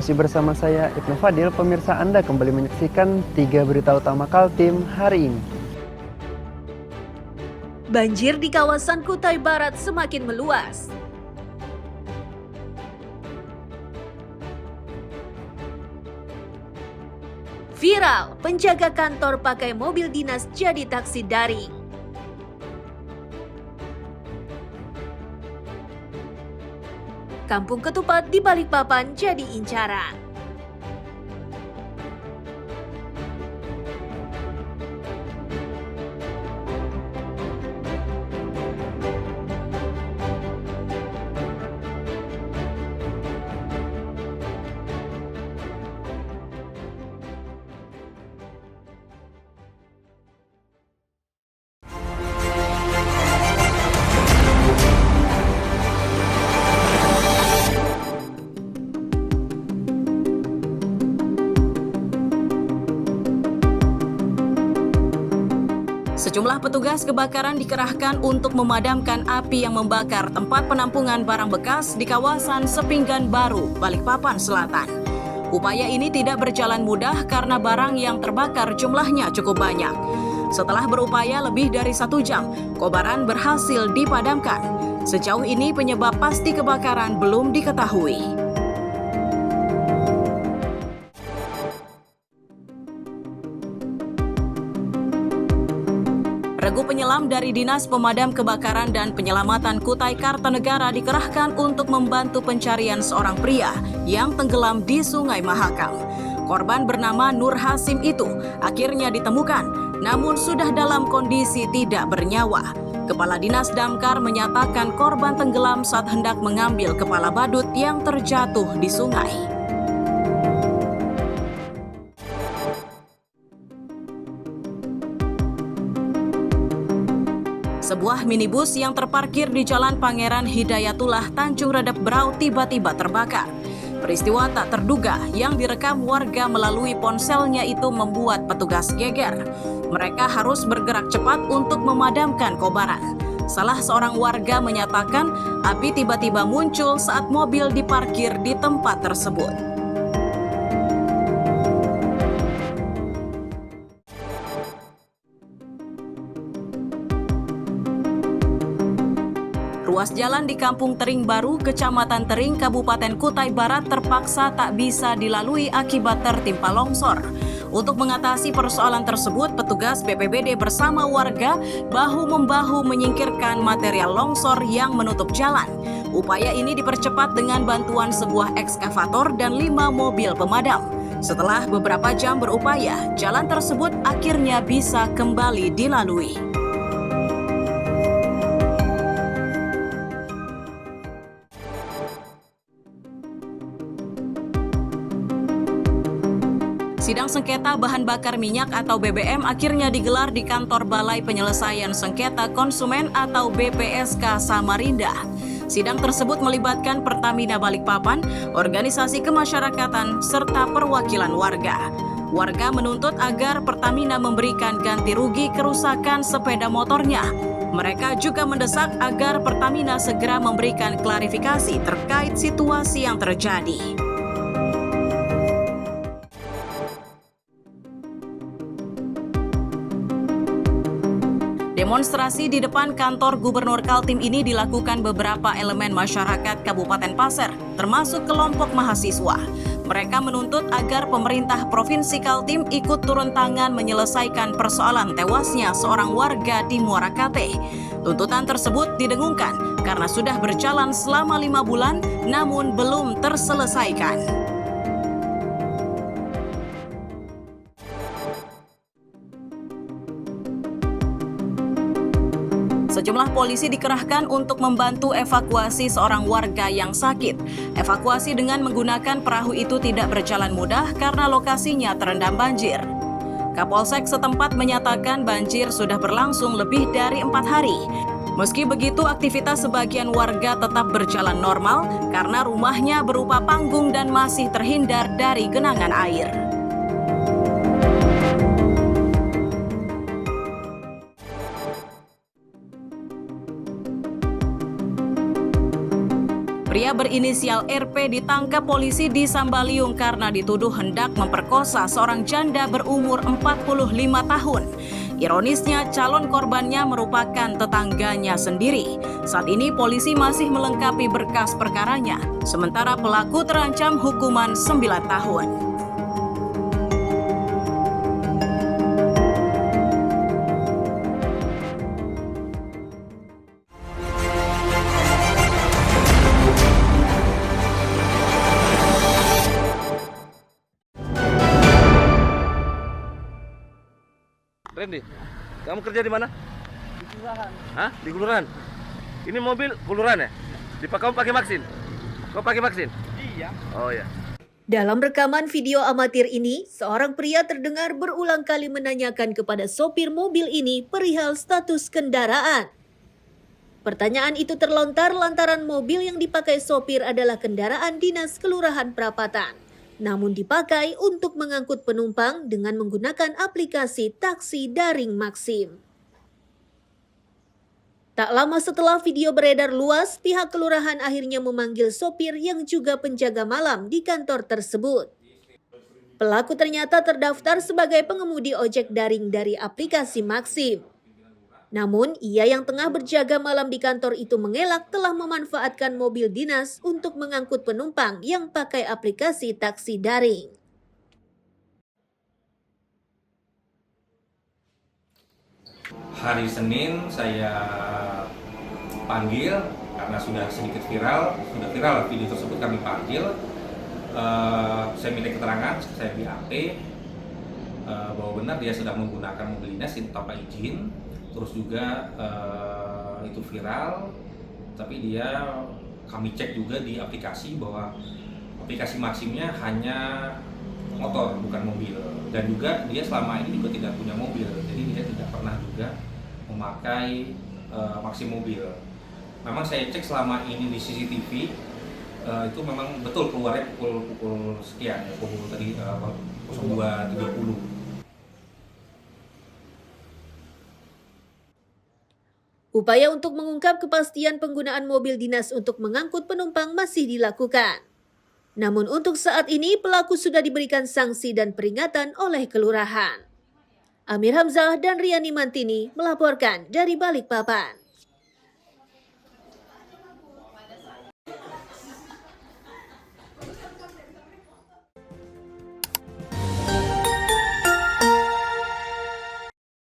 Masih bersama saya Ibnu Fadil, pemirsa Anda kembali menyaksikan 3 berita utama Kaltim hari ini. Banjir di kawasan Kutai Barat semakin meluas. Viral, penjaga kantor pakai mobil dinas jadi taksi daring. Kampung Ketupat di Balikpapan jadi incaran. Sejumlah petugas kebakaran dikerahkan untuk memadamkan api yang membakar tempat penampungan barang bekas di kawasan Sepinggan Baru, Balikpapan Selatan. Upaya ini tidak berjalan mudah karena barang yang terbakar jumlahnya cukup banyak. Setelah berupaya lebih dari 1 jam, kobaran berhasil dipadamkan. Sejauh ini penyebab pasti kebakaran belum diketahui. Regu penyelam dari Dinas Pemadam Kebakaran dan Penyelamatan Kutai Kartanegara dikerahkan untuk membantu pencarian seorang pria yang tenggelam di Sungai Mahakam. Korban bernama Nur Hasim itu akhirnya ditemukan, namun sudah dalam kondisi tidak bernyawa. Kepala Dinas Damkar menyatakan korban tenggelam saat hendak mengambil kepala badut yang terjatuh di sungai. Sebuah minibus yang terparkir di Jalan Pangeran Hidayatullah, Tanjung Redep Berau tiba-tiba terbakar. Peristiwa tak terduga yang direkam warga melalui ponselnya itu membuat petugas geger. Mereka harus bergerak cepat untuk memadamkan kobaran. Salah seorang warga menyatakan api tiba-tiba muncul saat mobil diparkir di tempat tersebut. Ruas jalan di Kampung Tering Baru, Kecamatan Tering, Kabupaten Kutai Barat terpaksa tak bisa dilalui akibat tertimpa longsor. Untuk mengatasi persoalan tersebut, petugas BPBD bersama warga bahu-membahu menyingkirkan material longsor yang menutup jalan. Upaya ini dipercepat dengan bantuan sebuah ekskavator dan 5 mobil pemadam. Setelah beberapa jam berupaya, jalan tersebut akhirnya bisa kembali dilalui. Sidang sengketa bahan bakar minyak atau BBM akhirnya digelar di kantor Balai Penyelesaian Sengketa Konsumen atau BPSK Samarinda. Sidang tersebut melibatkan Pertamina Balikpapan, organisasi kemasyarakatan, serta perwakilan warga. Warga menuntut agar Pertamina memberikan ganti rugi kerusakan sepeda motornya. Mereka juga mendesak agar Pertamina segera memberikan klarifikasi terkait situasi yang terjadi. Demonstrasi di depan kantor Gubernur Kaltim ini dilakukan beberapa elemen masyarakat Kabupaten Pasir, termasuk kelompok mahasiswa. Mereka menuntut agar pemerintah Provinsi Kaltim ikut turun tangan menyelesaikan persoalan tewasnya seorang warga di Muara Kate. Tuntutan tersebut didengungkan karena sudah berjalan selama 5 bulan, namun belum terselesaikan. Sejumlah polisi dikerahkan untuk membantu evakuasi seorang warga yang sakit. Evakuasi dengan menggunakan perahu itu tidak berjalan mudah karena lokasinya terendam banjir. Kapolsek setempat menyatakan banjir sudah berlangsung lebih dari 4 hari. Meski begitu, aktivitas sebagian warga tetap berjalan normal karena rumahnya berupa panggung dan masih terhindar dari genangan air. Pria berinisial RP ditangkap polisi di Sambaliung karena dituduh hendak memperkosa seorang janda berumur 45 tahun. Ironisnya, calon korbannya merupakan tetangganya sendiri. Saat ini polisi masih melengkapi berkas perkaranya, sementara pelaku terancam hukuman 9 tahun. Randy, kamu kerja di mana? Di kelurahan. Hah? Di kelurahan? Ini mobil kelurahan ya? Kamu pakai vaksin? Kau pakai vaksin? Iya. Oh ya. Dalam rekaman video amatir ini, seorang pria terdengar berulang kali menanyakan kepada sopir mobil ini perihal status kendaraan. Pertanyaan itu terlontar lantaran mobil yang dipakai sopir adalah kendaraan dinas Kelurahan Prapatan, namun dipakai untuk mengangkut penumpang dengan menggunakan aplikasi taksi daring Maxim. Tak lama setelah video beredar luas, pihak kelurahan akhirnya memanggil sopir yang juga penjaga malam di kantor tersebut. Pelaku ternyata terdaftar sebagai pengemudi ojek daring dari aplikasi Maxim. Namun, ia yang tengah berjaga malam di kantor itu mengelak telah memanfaatkan mobil dinas untuk mengangkut penumpang yang pakai aplikasi taksi daring. Hari Senin saya panggil karena sudah sedikit viral video tersebut kami panggil. Saya minta keterangan, saya BAP bahwa benar dia sedang menggunakan mobil dinas tanpa izin. Terus juga itu viral, tapi kami cek juga di aplikasi bahwa aplikasi Maximnya hanya motor bukan mobil, dan juga dia selama ini juga tidak punya mobil, jadi dia tidak pernah juga memakai Maxim mobil. Memang saya cek selama ini di CCTV itu memang betul keluarnya pukul sekian ya, pukul tadi 02.30. Upaya untuk mengungkap kepastian penggunaan mobil dinas untuk mengangkut penumpang masih dilakukan. Namun untuk saat ini pelaku sudah diberikan sanksi dan peringatan oleh kelurahan. Amir Hamzah dan Riani Mantini melaporkan dari Balikpapan.